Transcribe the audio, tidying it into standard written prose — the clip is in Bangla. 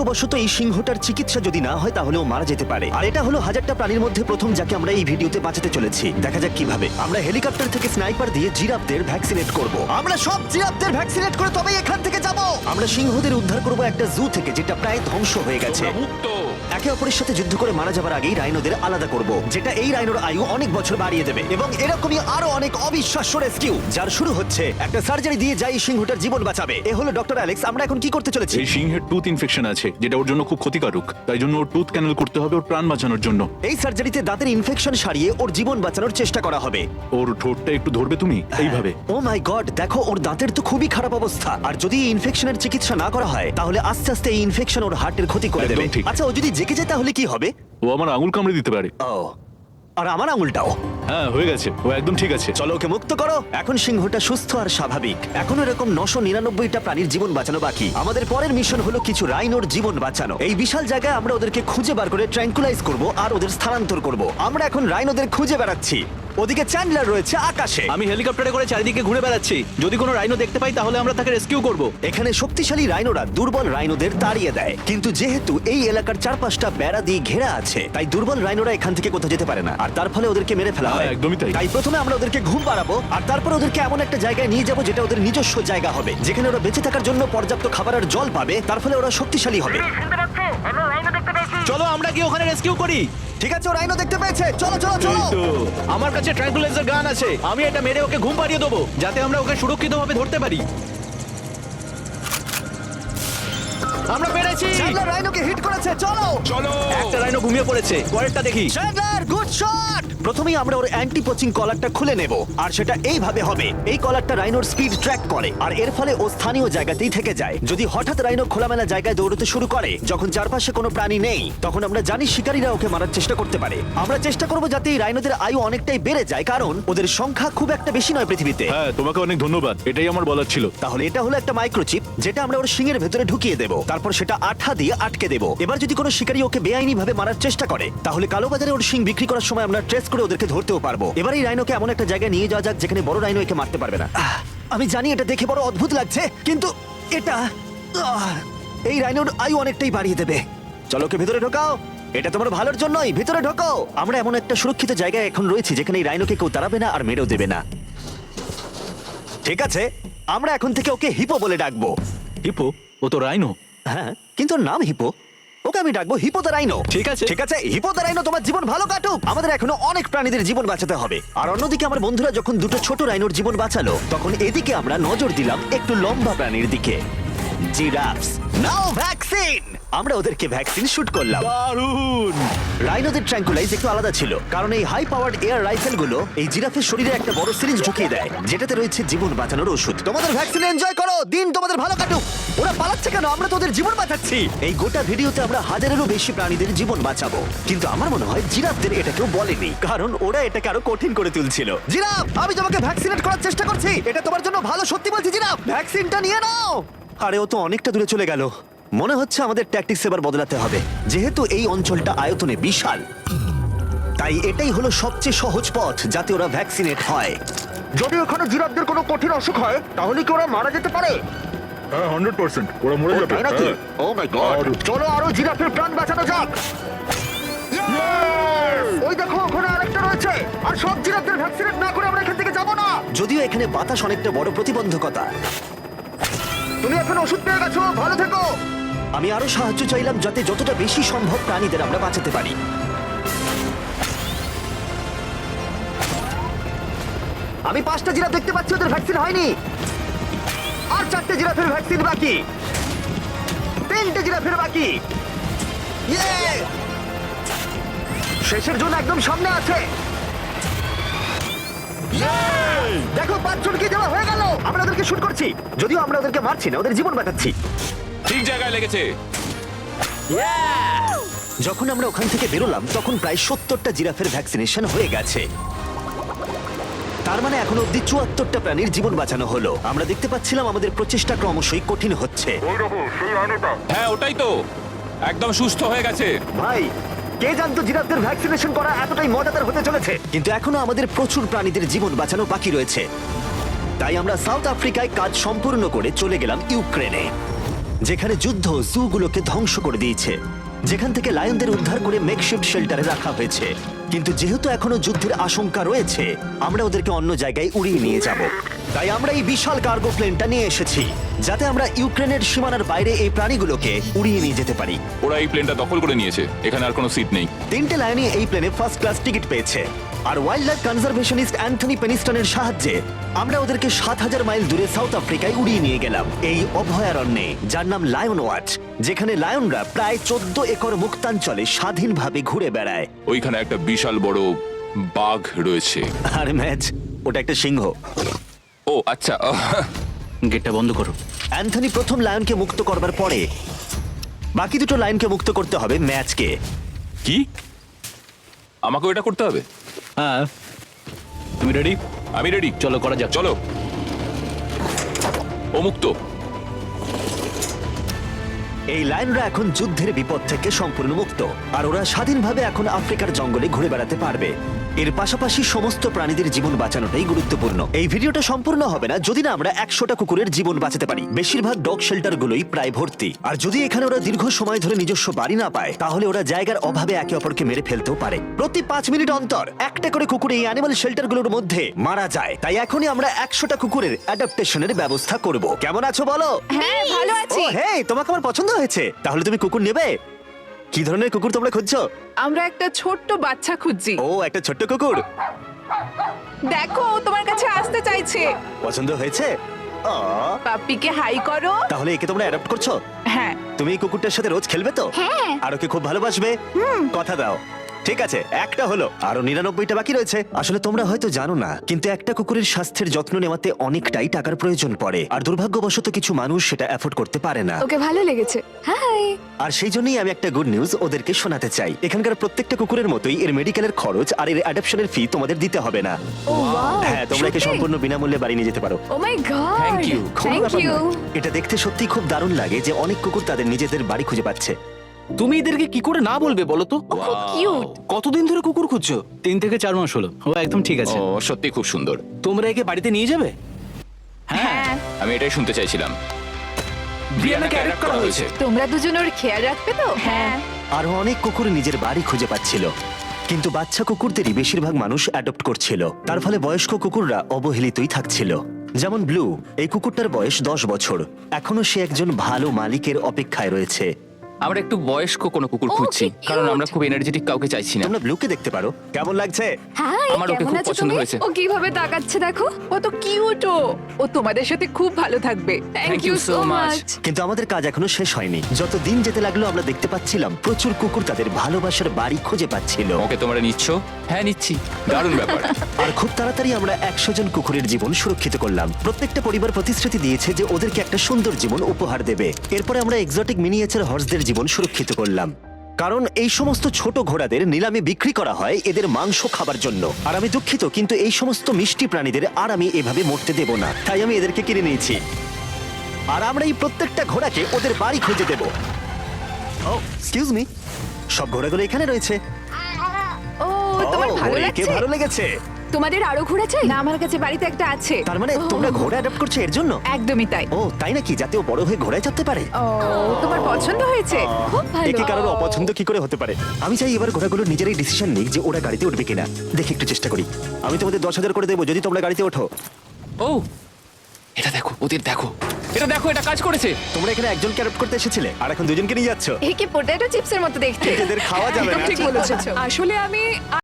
দুর্ভাগ্যবশত এই সিংহটার চিকিৎসা যদি না হয় তাহলে ও মারা যেতে পারে। আর এটা হলো হাজারটা প্রাণীর মধ্যে প্রথম যাকে আমরা এই ভিডিওতে বাঁচাতে চলেছি। দেখা যাক কিভাবে। আমরা হেলিকপ্টার থেকে স্নাইপার দিয়ে জিরাফদের ভ্যাকসিনেট করব। আমরা সব জিরাফদের ভ্যাকসিনেট করে তবেই এখান থেকে যাব। আমরা সিংহদের উদ্ধার করব একটা জু থেকে যেটা প্রায় ধ্বংস হয়ে গেছে। একে অপরের সাথে যুদ্ধ করে মারা যাবার আগেই রাইনোদের আলাদা করব, যেটা এই রাইনোর আয়ু অনেক বছর বাড়িয়ে দেবে। এবং এরকমই আরো অনেক অবিশ্বাস্য রেস্কিউ, যার শুরু হচ্ছে একটা সার্জারি দিয়ে যাই সিংহটার জীবন বাঁচাবে। এ হলো ডক্টর অ্যালেক্স। আমরা এখন কি করতে চলেছি? এই সিংহের টুথ ইনফেকশন আছে, যেটা ওর জন্য খুব ক্ষতিকারক। তাই জন্য ওর টুথ ক্যানেল করতে হবে ওর প্রাণ বাঁচানোর জন্য। এই সার্জারিতে দাঁতের ইনফেকশন সারিয়ে ওর জীবন বাঁচানোর চেষ্টা করা হবে। ওর ঠোঁটটা একটু ধরবে তুমি এইভাবে। ও মাই গড, দেখো ওর দাঁতের তো খুবই খারাপ অবস্থা। আর যদি এই ইনফেকশনের চিকিৎসা না করা হয় তাহলে আস্তে আস্তে এই ইনফেকশন ওর হার্টের ক্ষতি করে একদম দেবে। ঠিক। আচ্ছা, ও যদি জেগে যায় তাহলে কি হবে? ও আমার আঙুল কামড়ে দিতে পারে। ও, আর আমার আঙুলটাও। হ্যাঁ, হয়ে গেছে, ও একদম ঠিক আছে। চলো ওকে মুক্ত করো। এখন সিংহটা সুস্থ আর স্বাভাবিক। এখন এরকম 999টা প্রাণীর জীবন বাঁচানো বাকি। আমাদের পরের মিশন হলো কিছু রাইনোর জীবন বাঁচানো। এই বিশাল জায়গায় আমরা ওদেরকে খুঁজে বার করে ট্র্যাঙ্কুলাইজ করব আর ওদের স্থানান্তর করব। আমরা এখন রাইনোদের খুঁজে বেড়াচ্ছি। ওদিকে চ্যান্ডলার রয়েছে আকাশে। আমি হেলিকপ্টারে করে চারিদিকে ঘুরে বেড়াচ্ছি। যদি কোনো রাইনো দেখতে পাই তাহলে আমরা তাকে রেস্কিউ করব। এখানে শক্তিশালী রাইনোরা দুর্বল রাইনোদের তাড়িয়ে দেয়, কিন্তু যেহেতু এই এলাকার চারপাশটা বেড়া দিয়ে ঘেরা আছে তাই দুর্বল রাইনোরা এখান থেকে কোথাও যেতে পারে না, আর তার ফলে ওদেরকে মেরে ফেলা হয়। হ্যাঁ, একদমই তাই। তাই প্রথমে আমরা ওদেরকে ঘুম পাড়াবো আর তারপর ওদেরকে এমন একটা জায়গায় নিয়ে যাবো যেটা ওদের নিজস্ব জায়গা হবে, যেখানে ওরা বেঁচে থাকার জন্য পর্যাপ্ত খাবার আর জল পাবে। তার ফলে ওরা শক্তিশালী হবে। চলো আমরা কি ওখানে রেস্কিউ করি? ঠিক আছে, ও রাইনো দেখতে পেয়েছে। চলো চলো চলো। তো আমার কাছে ট্র্যাঙ্কুলাইজার গান আছে। আমি এটা মেরে ওকে ঘুম পাড়িয়ে দেবো যাতে আমরা ওকে সুরক্ষিতভাবে ধরতে পারি। আমরা পেরেছি। চ্যান্ডলার রাইনোকে হিট করেছে। চলো চলো। একটা রাইনো ঘুমিয়ে পড়েছে, পরেরটা দেখি। Chandler, good shot. প্রথমেই আমরা ওর অ্যান্টি পোচিং কলারটা খুলে নেব, আর সেটা এইভাবে হবে। এই কলারটা রাইনোর স্পিড ট্র্যাক করে, আর এর ফলে ও স্থানীয় জায়গাতেই থেকে যায়। যদি হঠাৎ রাইনো খোলামেলা জায়গায় দৌড়তে শুরু করে যখন চারপাশে কোনো প্রাণী নেই, তখন আমরা জানি শিকারীরা ওকে মারার চেষ্টা করতে পারে। আমরা চেষ্টা করব যাতে এই রাইনোদের আয়ু অনেকটাই বেড়ে যায়, কারণ ওদের সংখ্যা খুব একটা বেশি নয় পৃথিবীতে। হ্যাঁ, তোমাকে অনেক ধন্যবাদ, এটাই আমার বলার ছিল। তাহলে এটা হলো একটা মাইক্রোচিপ, যেটা আমরা ওর শিঙের ভেতরে ঢুকিয়ে দেব। তারপর সেটা আঠা দিয়ে আটকে দেব। এবার যদি কোনো শিকারী ওকে বেআইনি ভাবে মারার চেষ্টা করে তাহলে কালোবাজারে ওর শিং বিক্রি করার সময় আমরা ট্রেস করে ওদেরকে ধরতেও পারবো। এবার এই রাইনোকে এমন একটা জায়গায় নিয়ে যাওয়া যাক যেখানে বড় রাইনো একে মারতে পারবে না। আমি জানি এটা দেখে বড় অদ্ভুত লাগছে, কিন্তু এটা এই রাইনোর আয়ু অনেকটাই বাড়িয়ে দেবে। চলো ওকে ভেতরে ঢোকাও। এটা তোমার ভালোর জন্যই। ভিতরে ঢোকো। আমরা এমন একটা সুরক্ষিত জায়গায় এখন রয়েছি যেখানে এই রাইনোকে কেউ তাড়াবে না আর মেরেও দেবে না। ঠিক আছে, আমরা এখন থেকে ওকে হিপো বলে ডাকবো। হিপো? ও তো রাইনো। হ্যাঁ, কিন্তু ওর নাম হিপো। ওকে আমি ডাকবো হিপো দ্য রাইনো। ঠিক আছে। ঠিক আছে, হিপো দ্য রাইনো, তোমার জীবন ভালো কাটুক। আমাদের এখনো অনেক প্রাণীদের জীবন বাঁচাতে হবে। আর অন্যদিকে আমার বন্ধুরা যখন দুটো ছোট রাইনোর জীবন বাঁচালো, তখন এদিকে আমরা নজর দিলাম একটু লম্বা প্রাণীর দিকে। জিরাফস। নাও ভ্যাকসিন। আমরা ওদেরকে ভ্যাকসিন শুট করলাম। দারুণ। রাইনোদের ট্র্যাঙ্কুলাইজ একটু আলাদা ছিল, কারণ এই হাই পাওয়ার্ড এয়ার রাইফেলগুলো এই জিরাফের শরীরে একটা বড় সিরিঞ্জ ঢুকিয়ে দেয়, যেটাতে রয়েছে জীবন বাঁচানোর ওষুধ। তোমাদের ভ্যাকসিন এনজয় করো, দিন তোমাদের ভালো কাটুক। ওরা পালাচ্ছে কেন? আমরা তো ওদের জীবন বাঁচাচ্ছি। এই গোটা ভিডিওতে আমরা হাজারেরও বেশি প্রাণীদের জীবন বাঁচাবো, কিন্তু আমার মনে হয় জিরাফদের এটা কেউ বলেনি, কারণ ওরা এটাকে আরো কঠিন করে তুলছিল। জিরাফ, আমি তোমাকে ভ্যাকসিনেট করার চেষ্টা করছি। এটা তোমার জন্য ভালো, সত্যি বলছি। জিরাফ, ভ্যাকসিনটা নিয়ে নাও। আরে ও তো অনেকটা দূরে চলে গেল। মনে হচ্ছে আমাদের ট্যাকটিক্স এবার বদলাতে হবে। যেহেতু এই অঞ্চলটা আয়তনে বিশাল, তাই এটাই হলো সবচেয়ে সহজ পথ যাতে ওরা ভ্যাকসিনেট হয়। যদি ওখানে জিরাফদের কোনো কঠিন অসুখ হয় তাহলে কি ওরা মারা যেতে পারে? হ্যাঁ, 100% ওরা মরে যাবে। তাই নাকি? ও মাই গড, চলো আরো জিরাফের প্রাণ বাঁচানো যাক। ওই দেখো, ওখানে আরেকটা রয়েছে। আর সব জিরাফদের ভ্যাকসিনেট না করে আমরা এখান থেকে যাব না। যদিও এখানে বাতাস অনেকটা বড় প্রতিবন্ধকতা। তুমি এখন ওষুধ পেয়ে গেছো, ভালো থেকো। আমি আরো সাহায্য চাইলাম যাতে যতটা বেশি সম্ভব প্রাণীদের আমরা বাঁচাতে পারি। আমি 5টা জিরাফ দেখতে পাচ্ছি, ওদের ভ্যাকসিন হয়নি। আর 4টে জিরাফের ভ্যাকসিন বাকি। 3টে জিরাফের বাকি। ইয়ে! শেষের জন্য একদম সামনে আছে। দেখো, 5 জনকে দেওয়া হয়ে গেল। আমরা ওদেরকে শুট করছি, যদিও আমরা ওদেরকে মারছি না, ওদের জীবন বাঁচাচ্ছি। ঠিক জায়গায় লেগেছে। যখন আমরা ওখান থেকে বেরোলাম তখন প্রায় 70টা জিরাফের ভ্যাকসিনেশন হয়ে গেছে। তার মানে এখন অব্দি 74টা প্রাণীর জীবন বাঁচানো হলো। আমরা দেখতে পাচ্ছিলাম আমাদের প্রচেষ্টা ক্রমশই কঠিন হচ্ছে। হ্যাঁ, ওটাই তো, একদম সুস্থ হয়ে গেছে। ভাই, কে জানতো জিরাফদের ভ্যাকসিনেশন করা এতটাই মজাদার হতে চলেছে। কিন্তু এখনো আমাদের প্রচুর প্রাণীদের জীবন বাঁচানো বাকি রয়েছে। তাই আমরা সাউথ আফ্রিকায় কাজ সম্পূর্ণ করে চলে গেলাম ইউক্রেনে। যেখানে যুদ্ধ জুগুলোকে ধ্বংস করে দিয়েছে, যেখান থেকে লায়নদের উদ্ধার করে মেকশিফট শেল্টারে রাখা হয়েছে। কিন্তু যেহেতু এখনো যুদ্ধের আশঙ্কা রয়েছে, আমরা ওদেরকে অন্য জায়গায় উড়িয়ে নিয়ে যাব। তাই আমরা এই বিশাল কার্গো প্লেনটা নিয়ে এসেছি, যাতে আমরা ইউক্রেনের সীমানার বাইরে এই প্রাণীগুলোকে উড়িয়ে নিয়ে যেতে পারি। ওরা এই প্লেনটা দখল করে নিয়েছে, এখানে আর কোনো সিট নেই। 3টে লায়নই এই প্লেনে ফার্স্ট ক্লাস টিকিট পেয়েছে। আর ওয়াইল্ড লাইফ কনজারভেশনিস্ট অ্যান্থনি পেনিস্টনের সাহায্যে আমরা ওদেরকে 7000 মাইল দূরে সাউথ আফ্রিকায় উড়িয়ে নিয়ে গেলাম, এই অভয়ারণ্যে যার নাম লায়ন ওয়াচ, যেখানে লায়নরা প্রায় 14 একর মুক্তাঞ্চলে স্বাধীনভাবে ঘুরে বেড়ায়। ওইখানে একটা বিশাল বড় বাঘ রয়েছে। আর ম্যাচ, ওটা একটা সিংহ। ও আচ্ছা। গেটটা বন্ধ করো। অ্যান্থনি প্রথম লায়নকে মুক্ত করবার পরে বাকি দুটো লায়নকে মুক্ত করতে হবে ম্যাচকে। কি আমাকে এটা করতে হবে? হ্যাঁ, তুমি রেডি? আমি রেডি। চলো করা যাক। চলো। ও মুক্ত। এই লায়নরা এখন যুদ্ধের বিপদ থেকে সম্পূর্ণ মুক্ত, আর ওরা স্বাধীনভাবে এখন আফ্রিকার জঙ্গলে ঘুরে বেড়াতে পারবে। এর পাশাপাশি সমস্ত প্রাণীদের জীবন বাঁচানোটাই গুরুত্বপূর্ণ। এই ভিডিওটা সম্পূর্ণ হবে না যদি না আমরা 100টা কুকুরের জীবন বাঁচাতে পারি। বেশিরভাগ ডগ শেল্টারগুলোই প্রায় ভর্তি, আর যদি এখানে ওরা দীর্ঘ সময় ধরে নিজস্ব বাড়ি না পায়, তাহলে ওরা জায়গার অভাবে একে অপরকে মেরে ফেলতেও পারে। প্রতি 5 মিনিট অন্তর একটা করে কুকুর এই অ্যানিমাল শেল্টারগুলোর মধ্যে মারা যায়। তাই এখনই আমরা 100টা কুকুরের অ্যাডাপ্টেশনের ব্যবস্থা করব। কেমন আছো বলো? হ্যাঁ ভালো আছি। ও হেই, তোমাকে আমার পছন্দ হয়েছে। তাহলে তুমি কুকুর নেবে? কি ধরনের কুকুর তোমরা খুঁজছো? আমরা একটা ছোট্ট বাচ্চা খুঁজছি। ও, একটা ছোট্ট কুকুর দেখো ও তোমার কাছে আসতে চাইছে। পছন্দ হয়েছে? আ, পাপ্পিকে হাই করো। তাহলে একে তোমরা অ্যাডাপ্ট করছো? হ্যাঁ। তুমি এই কুকুরটার সাথে রোজ খেলবে তো? হ্যাঁ। আর ওকে খুব ভালোবাসবে? কথা দাও। ঠিক আছে, একটা হলো, আরো 99টা বাকি রয়েছে। আসলে তোমরা হয়তো জানো না, কিন্তু একটা কুকুরের স্বাস্থ্যের যত্ন নেওয়াতে অনেকটাই টাকার প্রয়োজন পড়ে, আর দুর্ভাগ্যবশত কিছু মানুষ সেটা অ্যাফোর্ড করতে পারে না। ওকে ভালো লেগেছে। হাই। আর সেই জন্যই আমি একটা গুড নিউজ ওদেরকে শোনাতে চাই। এখানকার প্রত্যেকটা কুকুরের মতোই এর মেডিকেলের খরচ আর এর অ্যাডাপশনের ফি তোমাদের দিতে হবে না। ও ওয়াও। হ্যাঁ, তোমরা একে সম্পূর্ণ বিনামূল্যে বাড়ি নিয়ে যেতে পারো। ও মাই গড। Thank you. কোনো থ্যাংক ব্যাপার ইউ। নয়। এটা দেখতে সত্যি খুব দারুণ লাগে যে অনেক কুকুর তাদের নিজেদের বাড়ি খুঁজে পাচ্ছে। তুমি এদেরকে কি করে না বলবে বলো তো? খুব কিউট। কতদিন ধরে কুকুর খুঁজছো? 3 থেকে 4 মাস হলো। ও একদম ঠিক আছে। ও সত্যি খুব সুন্দর। তোমরা একে বাড়িতে নিয়ে যাবে? হ্যাঁ। আমি এটাই শুনতে চাইছিলাম। ব্রিয়ানাকে অ্যাডাপ্ট করা হয়েছে। তোমরা দুজন ওর খেয়াল রাখবে তো? হ্যাঁ। আরো অনেক কুকুর নিজের বাড়ি খুঁজে পাচ্ছিল, কিন্তু বাচ্চা কুকুরদেরই বেশিরভাগ মানুষ অ্যাডপ্ট করছিল। তার ফলে বয়স্ক কুকুররা অবহেলিতই থাকছিল। যেমন ব্লু, এই কুকুরটার বয়স 10 বছর। এখনো সে একজন ভালো মালিকের অপেক্ষায় রয়েছে। আমরা একটু বয়স্ক কোনো কুকুর ও, খুঁজছি, কি কারণ cute! আমরা খুব এনার্জেটিক কাউকে চাইছি না। তোমরা ব্লুকে দেখতে পারো, কেমন লাগছে? হাই, আমার ওকে কেমন খুব আছো পছন্দ তুমি? হয়েছে। ও কিভাবে তাকাচ্ছে দেখো। ও তো কিউট। ও তোমাদের সাথে খুব ভালো থাকবে। Thank you so much. কিন্তু আমাদের কাজ এখনো শেষ হয়নি। যত দিন যেতে লাগলো আমরা দেখতে পাচ্ছিলাম প্রচুর কুকুর তাদের ভালোবাসার বাড়ি খুঁজে পাচ্ছিল। ওকে তোমরা নিচ্ছ? হ্যাঁ নিচ্ছি। দারুণ ব্যাপার। আর খুব তাড়াতাড়ি আমরা 100 জন কুকুরের জীবন সুরক্ষিত করলাম। প্রত্যেকটা পরিবার প্রতিশ্রুতি দিয়েছে যে ওদেরকে একটা সুন্দর জীবন উপহার দেবে। এরপরে আমরা এক্সোটিক মিনিয়েচার হর্সদের জীবন সুরক্ষিত করলাম, কারণ এই সমস্ত ছোট ঘোড়াদের নিলামে বিক্রি করা হয় এদের মাংস খাবার জন্য। আর আমি দুঃখিত, কিন্তু এই সমস্ত মিষ্টি প্রাণীদের আর আমি এভাবে মরতে দেব না, তাই আমি এদেরকে কিনে নিয়েছি। আর আমরা এই প্রত্যেকটা ঘোড়াকে ওদের বাড়ি খুঁজে দেব। ও এক্সকিউজ মি, সব ঘোড়াগুলো এখানে রয়েছে। ও তোমার ও, ভালো একে লাগছে? ভালো লেগেছে। তোমাদের আরো ঘোড়া চাই? না, আমার কাছে বাড়িতে একটা আছে। তার মানে তোমরা ঘোড়া অ্যাডাপ্ট করছো এর জন্য? একদমই তাই। ও তাই নাকি? যাতে ও বড় হয়ে ঘোড়ায় চাপতে পারে। ও তোমার পছন্দ হয়েছে? খুব ভালো। একে কারোর অপছন্দ কি করে হতে পারে? আমি চাই এবার ঘোড়াগুলো নিজেরাই ডিসিশন নিক যে ওরা গাড়িতে উঠবে কিনা। দেখি একটু চেষ্টা করি। আমি তোমাদের 10,000 করে দেবো যদি তোমরা গাড়িতে ওঠো। ও এটা দেখো, ওদের দেখো, এটা দেখো, এটা কাজ করেছে। তোমরা এখানে একজনকে অ্যাডপ্ট করতে এসেছিলে আর এখন দুজনকে নিয়ে যাচ্ছ। একে পটেটো চিপসের মতো দেখতে। এদের খাওয়া যাবে না। ঠিক বলেছো। আসলে আমি